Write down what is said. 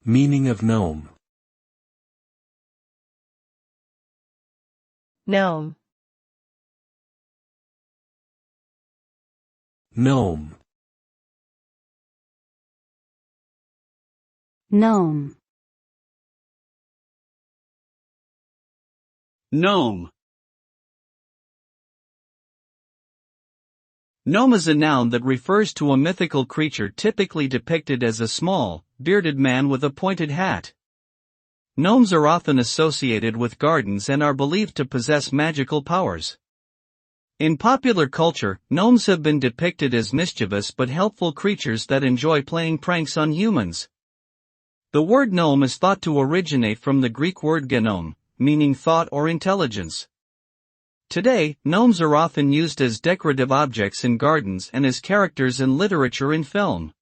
Meaning of gnome. Gnome. Gnome. Gnome. Gnome. Gnome is a noun that refers to a mythical creature typically depicted as a small, bearded man with a pointed hat. Gnomes are often associated with gardens and are believed to possess magical powers. In popular culture, gnomes have been depicted as mischievous but helpful creatures that enjoy playing pranks on humans. The word gnome is thought to originate from the Greek word gnome, meaning thought or intelligence. Today, gnomes are often used as decorative objects in gardens and as characters in literature and film.